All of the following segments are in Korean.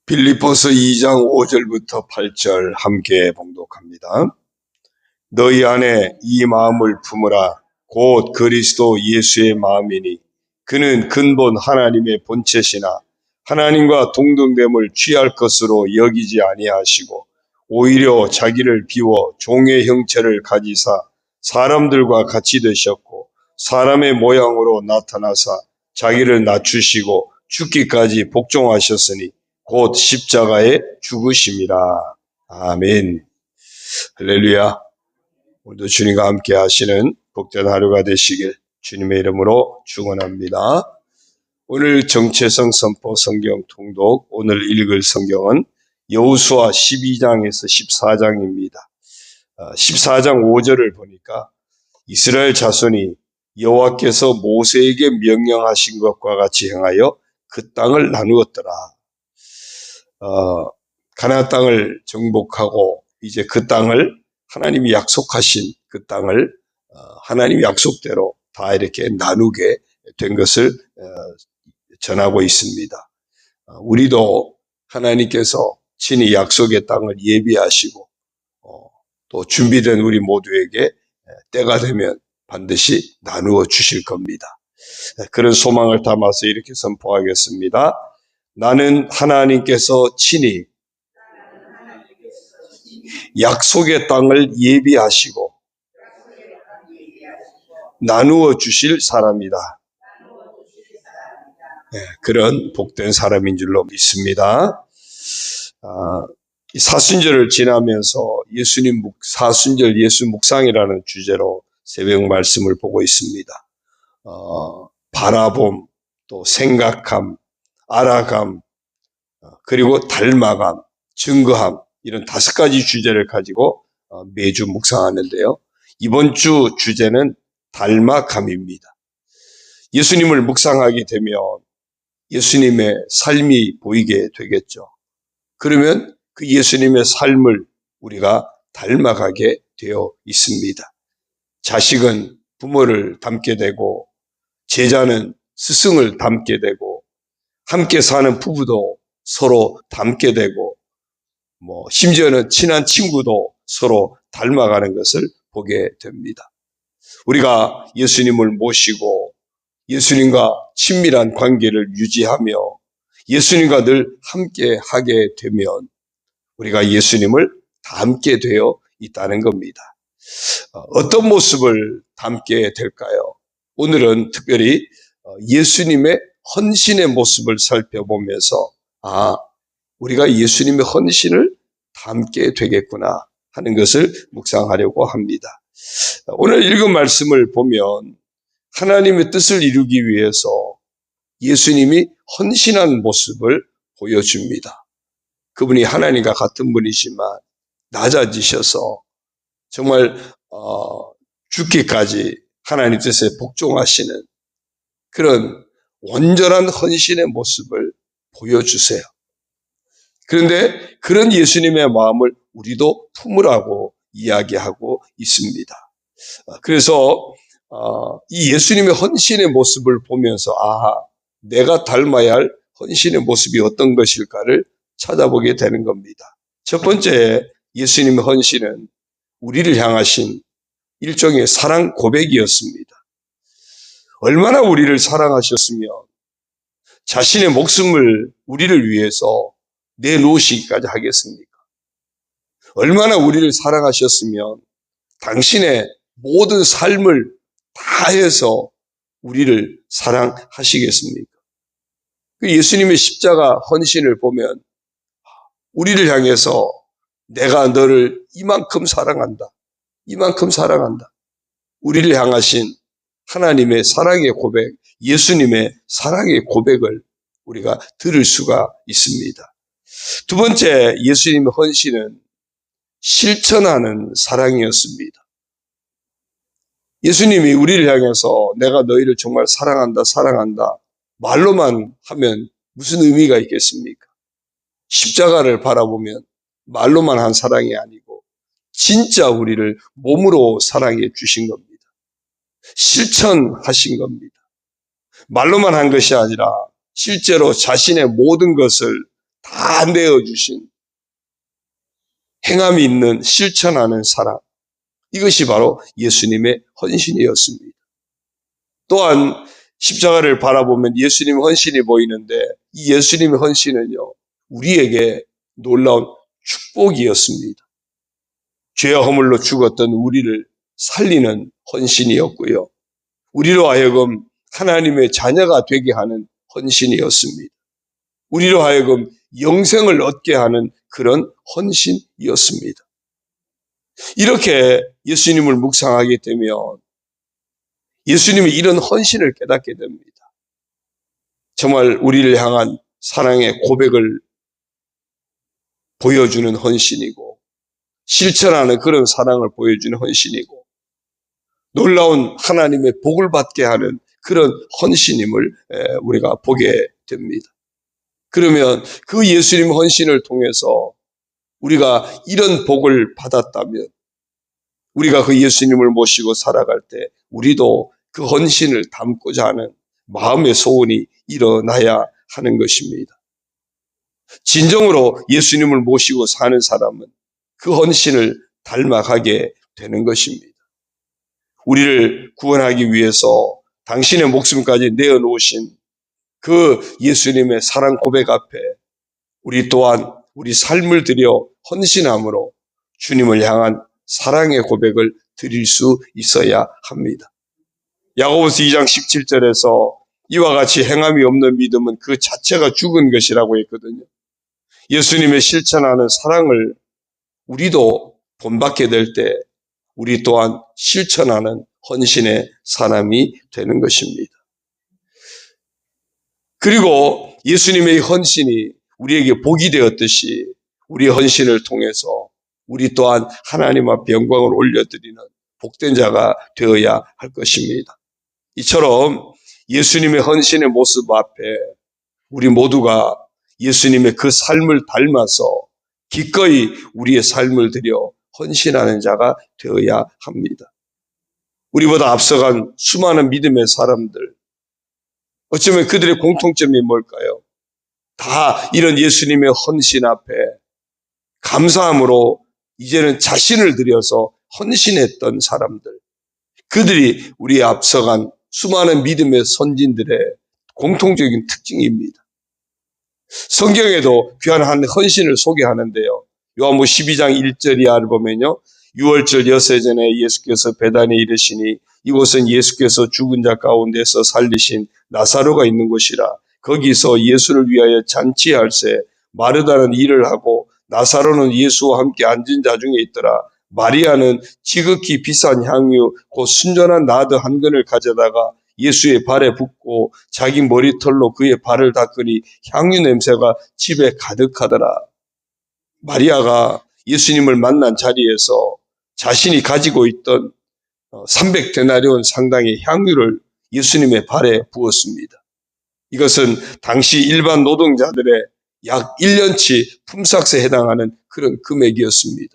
빌립보서 2장 5절부터 8절 함께 봉독합니다. 너희 안에 이 마음을 품으라. 곧 그리스도 예수의 마음이니 그는 근본 하나님의 본체시나 하나님과 동등됨을 취할 것으로 여기지 아니하시고 오히려 자기를 비워 종의 형체를 가지사 사람들과 같이 되셨고 사람의 모양으로 나타나사 자기를 낮추시고 죽기까지 복종하셨으니 곧 십자가에 죽으심이라. 아멘. 할렐루야. 오늘도 주님과 함께 하시는 복된 하루가 되시길 주님의 이름으로 축원합니다. 오늘 정체성 선포 성경 통독, 오늘 읽을 성경은 여호수아 12장에서 14장입니다. 14장 5절을 보니까 이스라엘 자손이 여호와께서 모세에게 명령하신 것과 같이 행하여 그 땅을 나누었더라. 가나안 땅을 정복하고 이제 그 땅을 하나님이 약속하신 그 땅을 하나님 약속대로 다 이렇게 나누게 된 것을 전하고 있습니다. 우리도 하나님께서 친히 약속의 땅을 예비하시고 또 준비된 우리 모두에게 때가 되면 반드시 나누어 주실 겁니다. 그런 소망을 담아서 이렇게 선포하겠습니다. 나는 하나님께서 친히 약속의 땅을 예비하시고 나누어 주실 사람이다. 그런 복된 사람인 줄로 믿습니다. 사순절을 지나면서 예수님 사순절 예수 묵상이라는 주제로 새벽 말씀을 보고 있습니다. 바라봄, 또 생각함, 알아감, 그리고 닮아감, 증거함, 이런 5가지 주제를 가지고 매주 묵상하는데요. 이번 주 주제는 닮아감입니다. 예수님을 묵상하게 되면 예수님의 삶이 보이게 되겠죠. 그러면 그 예수님의 삶을 우리가 닮아가게 되어 있습니다. 자식은 부모를 닮게 되고 제자는 스승을 닮게 되고 함께 사는 부부도 서로 닮게 되고 심지어는 친한 친구도 서로 닮아가는 것을 보게 됩니다. 우리가 예수님을 모시고 예수님과 친밀한 관계를 유지하며 예수님과 늘 함께 하게 되면 우리가 예수님을 닮게 되어 있다는 겁니다. 어떤 모습을 닮게 될까요? 오늘은 특별히 예수님의 헌신의 모습을 살펴보면서 우리가 예수님의 헌신을 닮게 되겠구나 하는 것을 묵상하려고 합니다. 오늘 읽은 말씀을 보면 하나님의 뜻을 이루기 위해서 예수님이 헌신한 모습을 보여줍니다. 그분이 하나님과 같은 분이지만 낮아지셔서 정말 죽기까지 하나님 뜻에 복종하시는 그런 온전한 헌신의 모습을 보여주세요. 그런데 그런 예수님의 마음을 우리도 품으라고 이야기하고 있습니다. 그래서 이 예수님의 헌신의 모습을 보면서 내가 닮아야 할 헌신의 모습이 어떤 것일까를 찾아보게 되는 겁니다. 첫 번째 예수님의 헌신은 우리를 향하신 일종의 사랑 고백이었습니다. 얼마나 우리를 사랑하셨으면 자신의 목숨을 우리를 위해서 내놓으시기까지 하겠습니까? 얼마나 우리를 사랑하셨으면 당신의 모든 삶을 다해서 우리를 사랑하시겠습니까? 예수님의 십자가 헌신을 보면 우리를 향해서 내가 너를 이만큼 사랑한다. 이만큼 사랑한다. 우리를 향하신 하나님의 사랑의 고백, 예수님의 사랑의 고백을 우리가 들을 수가 있습니다. 두 번째 예수님의 헌신은 실천하는 사랑이었습니다. 예수님이 우리를 향해서 내가 너희를 정말 사랑한다, 사랑한다 말로만 하면 무슨 의미가 있겠습니까? 십자가를 바라보면 말로만 한 사랑이 아니고 진짜 우리를 몸으로 사랑해 주신 겁니다. 실천하신 겁니다. 말로만 한 것이 아니라 실제로 자신의 모든 것을 다 내어주신 행함이 있는 실천하는 사랑, 이것이 바로 예수님의 헌신이었습니다. 또한 십자가를 바라보면 예수님의 헌신이 보이는데 이 예수님의 헌신은요, 우리에게 놀라운 축복이었습니다. 죄와 허물로 죽었던 우리를 살리는 헌신이었고요. 우리로 하여금 하나님의 자녀가 되게 하는 헌신이었습니다. 우리로 하여금 영생을 얻게 하는 그런 헌신이었습니다. 이렇게 예수님을 묵상하게 되면 예수님의 이런 헌신을 깨닫게 됩니다. 정말 우리를 향한 사랑의 고백을 보여주는 헌신이고 실천하는 그런 사랑을 보여주는 헌신이고 놀라운 하나님의 복을 받게 하는 그런 헌신임을 우리가 보게 됩니다. 그러면 그 예수님 헌신을 통해서 우리가 이런 복을 받았다면 우리가 그 예수님을 모시고 살아갈 때 우리도 그 헌신을 담고자 하는 마음의 소원이 일어나야 하는 것입니다. 진정으로 예수님을 모시고 사는 사람은 그 헌신을 닮아가게 되는 것입니다. 우리를 구원하기 위해서 당신의 목숨까지 내어놓으신 그 예수님의 사랑 고백 앞에 우리 또한 우리 삶을 들여 헌신함으로 주님을 향한 사랑의 고백을 드릴 수 있어야 합니다. 야고보서 2장 17절에서 이와 같이 행함이 없는 믿음은 그 자체가 죽은 것이라고 했거든요. 예수님의 실천하는 사랑을 우리도 본받게 될 때 우리 또한 실천하는 헌신의 사람이 되는 것입니다. 그리고 예수님의 헌신이 우리에게 복이 되었듯이 우리의 헌신을 통해서 우리 또한 하나님 앞에 영광을 올려드리는 복된 자가 되어야 할 것입니다. 이처럼 예수님의 헌신의 모습 앞에 우리 모두가 예수님의 그 삶을 닮아서 기꺼이 우리의 삶을 들여 헌신하는 자가 되어야 합니다. 우리보다 앞서간 수많은 믿음의 사람들, 어쩌면 그들의 공통점이 뭘까요? 다 이런 예수님의 헌신 앞에 감사함으로 이제는 자신을 들여서 헌신했던 사람들, 그들이 우리의 앞서간 수많은 믿음의 선진들의 공통적인 특징입니다. 성경에도 귀한 한 헌신을 소개하는데요. 요한복음 12장 1절 이하를 보면요. 6월절 엿새 전에 예수께서 베다니에 이르시니 이곳은 예수께서 죽은 자 가운데서 살리신 나사로가 있는 곳이라. 거기서 예수를 위하여 잔치할새 마르다는 일을 하고 나사로는 예수와 함께 앉은 자 중에 있더라. 마리아는 지극히 비싼 향유 곧 순전한 나드 한 근을 가져다가 예수의 발에 붓고 자기 머리털로 그의 발을 닦으니 향유 냄새가 집에 가득하더라. 마리아가 예수님을 만난 자리에서 자신이 가지고 있던 300데나리온 상당의 향유를 예수님의 발에 부었습니다. 이것은 당시 일반 노동자들의 약 1년치 품삯에 해당하는 그런 금액이었습니다.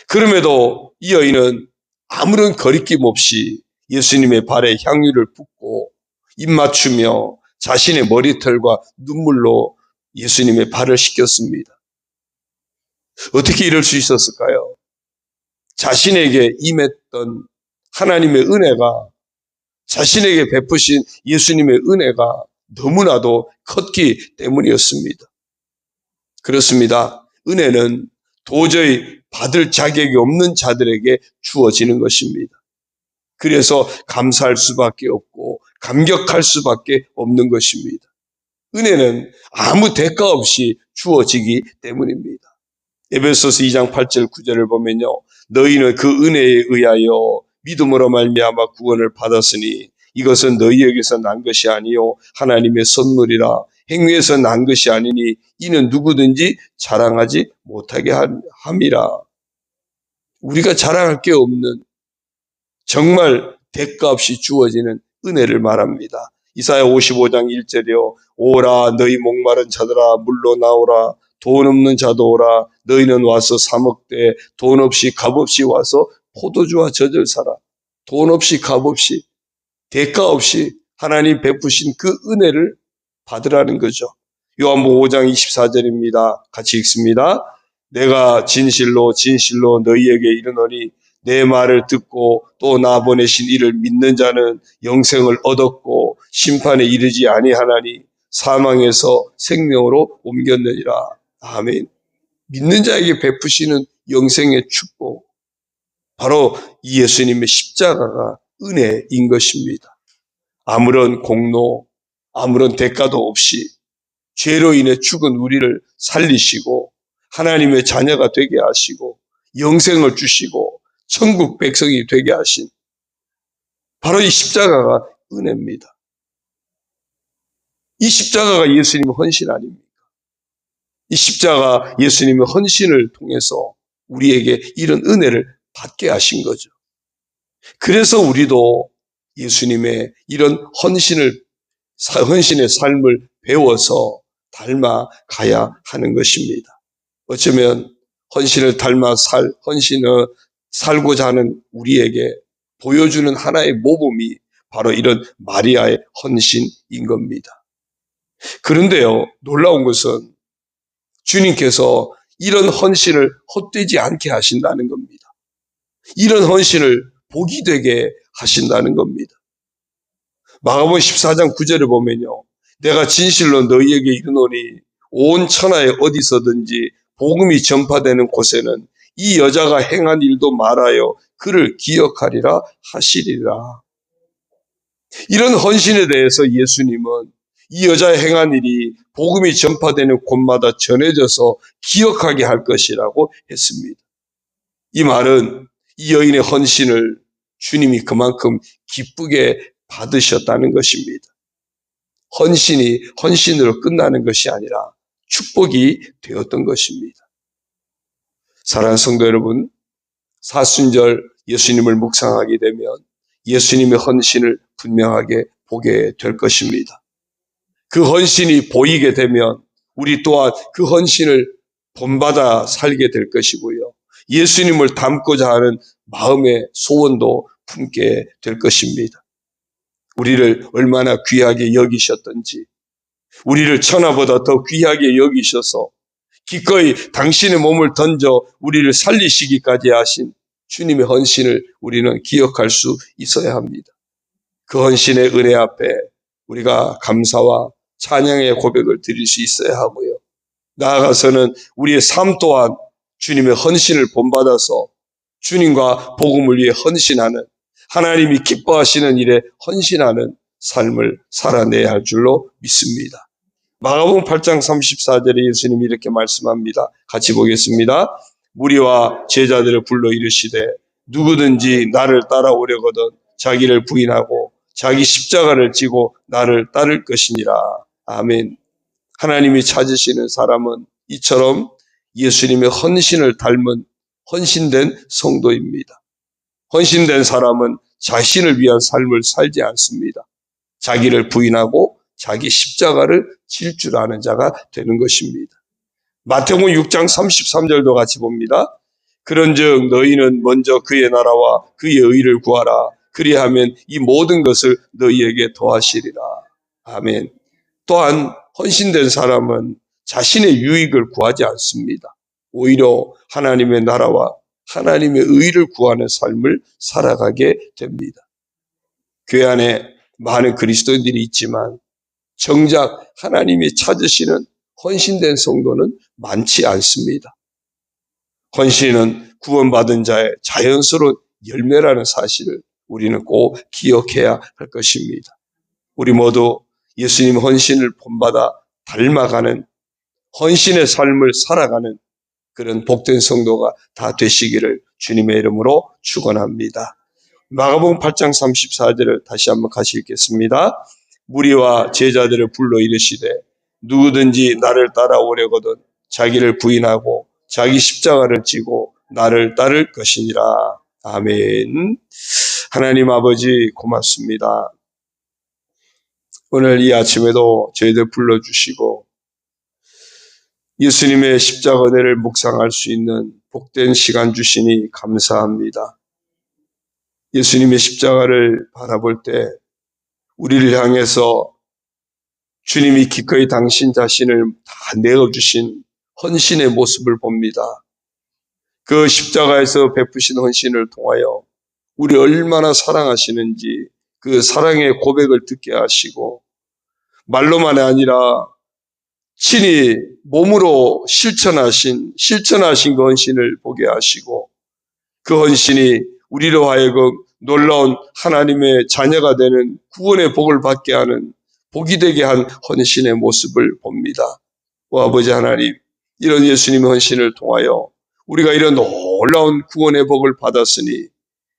그럼에도 이 여인은 아무런 거리낌 없이 예수님의 발에 향유를 붓고 입 맞추며 자신의 머리털과 눈물로 예수님의 발을 씻겼습니다. 어떻게 이럴 수 있었을까요? 자신에게 임했던 하나님의 은혜가, 자신에게 베푸신 예수님의 은혜가 너무나도 컸기 때문이었습니다. 그렇습니다. 은혜는 도저히 받을 자격이 없는 자들에게 주어지는 것입니다. 그래서 감사할 수밖에 없고 감격할 수밖에 없는 것입니다. 은혜는 아무 대가 없이 주어지기 때문입니다. 에베소서 2장 8절 9절을 보면요. 너희는 그 은혜에 의하여 믿음으로 말미암아 구원을 받았으니 이것은 너희에게서 난 것이 아니요 하나님의 선물이라. 행위에서 난 것이 아니니 이는 누구든지 자랑하지 못하게 함이라. 우리가 자랑할 게 없는 정말 대가 없이 주어지는 은혜를 말합니다. 이사야 55장 1절이요. 오라 너희 목마른 자들아 물로 나오라. 돈 없는 자도 오라. 너희는 와서 사 먹되 돈 없이 값 없이 와서 포도주와 젖을 사라. 돈 없이 값 없이 대가 없이 하나님 베푸신 그 은혜를 받으라는 거죠. 요한복음 5장 24절입니다. 같이 읽습니다. 내가 진실로 진실로 너희에게 이르노니 내 말을 듣고 또 나 보내신 이를 믿는 자는 영생을 얻었고 심판에 이르지 아니하나니 사망에서 생명으로 옮겼느니라. 아멘. 믿는 자에게 베푸시는 영생의 축복, 바로 이 예수님의 십자가가 은혜인 것입니다. 아무런 공로, 아무런 대가도 없이 죄로 인해 죽은 우리를 살리시고 하나님의 자녀가 되게 하시고 영생을 주시고 천국 백성이 되게 하신 바로 이 십자가가 은혜입니다. 이 십자가가 예수님의 헌신 아닙니까? 이 십자가 예수님의 헌신을 통해서 우리에게 이런 은혜를 받게 하신 거죠. 그래서 우리도 예수님의 이런 헌신의 삶을 배워서 닮아가야 하는 것입니다. 어쩌면 헌신을 헌신을 살고자 하는 우리에게 보여주는 하나의 모범이 바로 이런 마리아의 헌신인 겁니다. 그런데요, 놀라운 것은 주님께서 이런 헌신을 헛되지 않게 하신다는 겁니다. 이런 헌신을 복이 되게 하신다는 겁니다. 마가복음 14장 9절을 보면요, 내가 진실로 너희에게 이르노니 온 천하에 어디서든지 복음이 전파되는 곳에는 이 여자가 행한 일도 말하여 그를 기억하리라 하시리라. 이런 헌신에 대해서 예수님은 이 여자의 행한 일이 복음이 전파되는 곳마다 전해져서 기억하게 할 것이라고 했습니다. 이 말은 이 여인의 헌신을 주님이 그만큼 기쁘게 받으셨다는 것입니다. 헌신이 헌신으로 끝나는 것이 아니라 축복이 되었던 것입니다. 사랑하는 성도 여러분, 사순절 예수님을 묵상하게 되면 예수님의 헌신을 분명하게 보게 될 것입니다. 그 헌신이 보이게 되면 우리 또한 그 헌신을 본받아 살게 될 것이고요. 예수님을 닮고자 하는 마음의 소원도 품게 될 것입니다. 우리를 얼마나 귀하게 여기셨던지, 우리를 천하보다 더 귀하게 여기셔서 기꺼이 당신의 몸을 던져 우리를 살리시기까지 하신 주님의 헌신을 우리는 기억할 수 있어야 합니다. 그 헌신의 은혜 앞에 우리가 감사와 찬양의 고백을 드릴 수 있어야 하고요. 나아가서는 우리의 삶 또한 주님의 헌신을 본받아서 주님과 복음을 위해 헌신하는, 하나님이 기뻐하시는 일에 헌신하는 삶을 살아내야 할 줄로 믿습니다. 마가복음 8장 34절에 예수님이 이렇게 말씀합니다. 같이 보겠습니다. 무리와 제자들을 불러 이르시되 누구든지 나를 따라오려거든 자기를 부인하고 자기 십자가를 지고 나를 따를 것이니라. 아멘. 하나님이 찾으시는 사람은 이처럼 예수님의 헌신을 닮은 헌신된 성도입니다. 헌신된 사람은 자신을 위한 삶을 살지 않습니다. 자기를 부인하고 자기 십자가를 질 줄 아는 자가 되는 것입니다. 마태복음 6장 33절도 같이 봅니다. 그런즉 너희는 먼저 그의 나라와 그의 의를 구하라. 그리하면 이 모든 것을 너희에게 더하시리라. 아멘. 또한 헌신된 사람은 자신의 유익을 구하지 않습니다. 오히려 하나님의 나라와 하나님의 의를 구하는 삶을 살아가게 됩니다. 교회 안에 많은 그리스도인들이 있지만 정작 하나님이 찾으시는 헌신된 성도는 많지 않습니다. 헌신은 구원받은 자의 자연스러운 열매라는 사실을 우리는 꼭 기억해야 할 것입니다. 우리 모두 예수님 헌신을 본받아 닮아가는 헌신의 삶을 살아가는 그런 복된 성도가 다 되시기를 주님의 이름으로 축원합니다. 마가복음 8장 34절을 다시 한번 같이 읽겠습니다. 무리와 제자들을 불러 이르시되 누구든지 나를 따라오려거든 자기를 부인하고 자기 십자가를 지고 나를 따를 것이니라. 아멘. 하나님 아버지 고맙습니다. 오늘 이 아침에도 저희들 불러주시고 예수님의 십자가 은혜를 묵상할 수 있는 복된 시간 주시니 감사합니다. 예수님의 십자가를 바라볼 때 우리를 향해서 주님이 기꺼이 당신 자신을 다 내어주신 헌신의 모습을 봅니다. 그 십자가에서 베푸신 헌신을 통하여 우리 얼마나 사랑하시는지 그 사랑의 고백을 듣게 하시고, 말로만이 아니라 친히 몸으로 실천하신 그 헌신을 보게 하시고, 그 헌신이 우리로 하여금 놀라운 하나님의 자녀가 되는 구원의 복을 받게 하는, 복이 되게 한 헌신의 모습을 봅니다. 오 아버지 하나님, 이런 예수님의 헌신을 통하여 우리가 이런 놀라운 구원의 복을 받았으니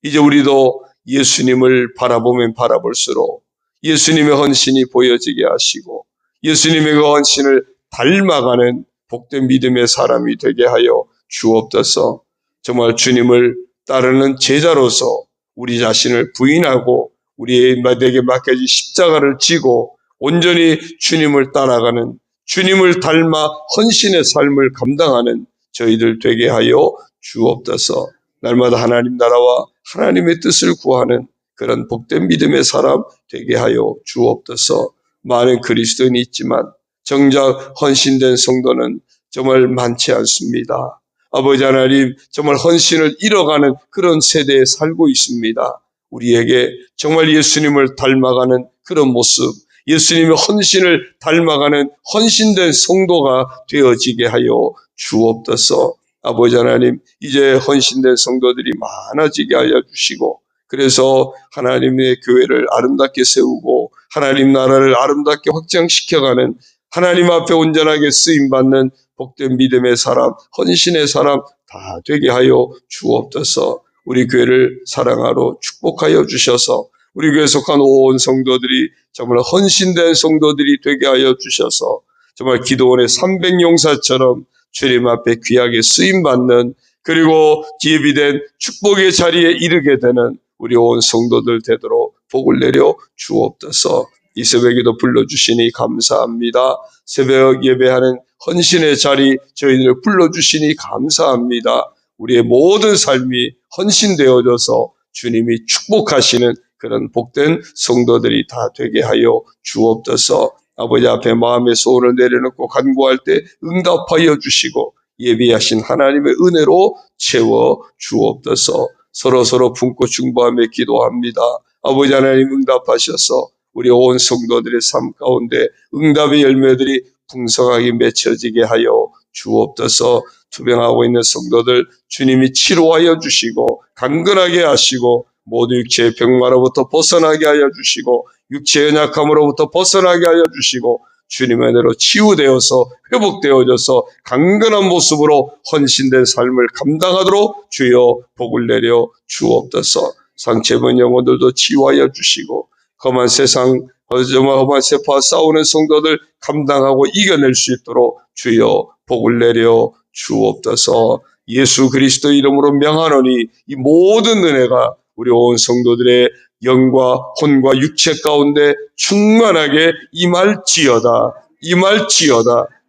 이제 우리도 예수님을 바라보면 바라볼수록 예수님의 헌신이 보여지게 하시고 예수님의 그 헌신을 닮아가는 복된 믿음의 사람이 되게 하여 주옵소서. 정말 주님을 따르는 제자로서 우리 자신을 부인하고 우리에게 맡겨진 십자가를 지고 온전히 주님을 따라가는, 주님을 닮아 헌신의 삶을 감당하는 저희들 되게 하여 주옵소서. 날마다 하나님 나라와 하나님의 뜻을 구하는 그런 복된 믿음의 사람 되게 하여 주옵소서. 많은 그리스도인이 있지만 정작 헌신된 성도는 정말 많지 않습니다. 아버지 하나님, 정말 헌신을 잃어가는 그런 세대에 살고 있습니다. 우리에게 정말 예수님을 닮아가는 그런 모습, 예수님의 헌신을 닮아가는 헌신된 성도가 되어지게 하여 주옵소서. 아버지 하나님, 이제 헌신된 성도들이 많아지게 하여 주시고, 그래서 하나님의 교회를 아름답게 세우고 하나님 나라를 아름답게 확장시켜가는, 하나님 앞에 온전하게 쓰임받는 복된 믿음의 사람, 헌신의 사람 다 되게 하여 주옵소서. 우리 교회를 사랑하러 축복하여 주셔서 우리 교회에 속한 온 성도들이 정말 헌신된 성도들이 되게 하여 주셔서 정말 기도원의 300용사처럼 주님 앞에 귀하게 쓰임받는, 그리고 예비된 축복의 자리에 이르게 되는 우리 온 성도들 되도록 복을 내려 주옵소서. 이 새벽에도 불러주시니 감사합니다. 새벽 예배하는 헌신의 자리 저희들을 불러주시니 감사합니다. 우리의 모든 삶이 헌신되어져서 주님이 축복하시는 그런 복된 성도들이 다 되게 하여 주옵소서. 아버지 앞에 마음의 소원을 내려놓고 간구할 때 응답하여 주시고 예비하신 하나님의 은혜로 채워 주옵소서. 서로 품고 중보하며 기도합니다. 아버지 하나님 응답하셔서 우리 온 성도들의 삶 가운데 응답의 열매들이 풍성하게 맺혀지게 하여 주옵소서. 투병하고 있는 성도들 주님이 치료하여 주시고 강건하게 하시고 모두 육체의 병마로부터 벗어나게 하여 주시고 육체의 연약함으로부터 벗어나게 하여 주시고 주님의 은혜로 치유되어서 회복되어져서 강건한 모습으로 헌신된 삶을 감당하도록 주여 복을 내려 주옵소서. 상처입은 영혼들도 치유하여 주시고 험한 세상, 험한 세파와 싸우는 성도들 감당하고 이겨낼 수 있도록 주여 복을 내려 주옵소서. 예수 그리스도 이름으로 명하노니 이 모든 은혜가 우리 온 성도들의 영과 혼과 육체 가운데 충만하게 임할지어다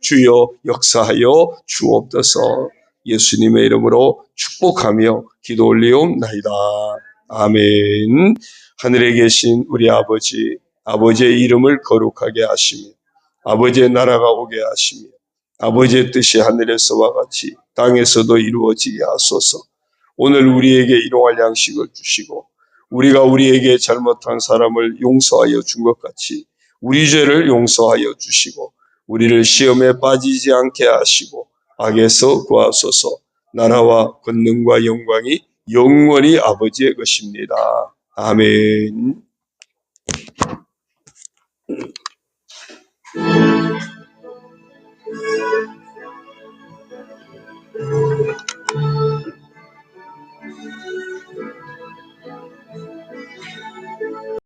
주여 역사하여 주옵소서. 예수님의 이름으로 축복하며 기도 올리옵나이다. 아멘. 하늘에 계신 우리 아버지의 이름을 거룩하게 하시며 아버지의 나라가 오게 하시며 아버지의 뜻이 하늘에서와 같이 땅에서도 이루어지게 하소서. 오늘 우리에게 일용할 양식을 주시고 우리가 우리에게 잘못한 사람을 용서하여 준 것 같이 우리 죄를 용서하여 주시고 우리를 시험에 빠지지 않게 하시고 악에서 구하소서. 나라와 권능과 영광이 영원히 아버지의 것입니다. 아멘.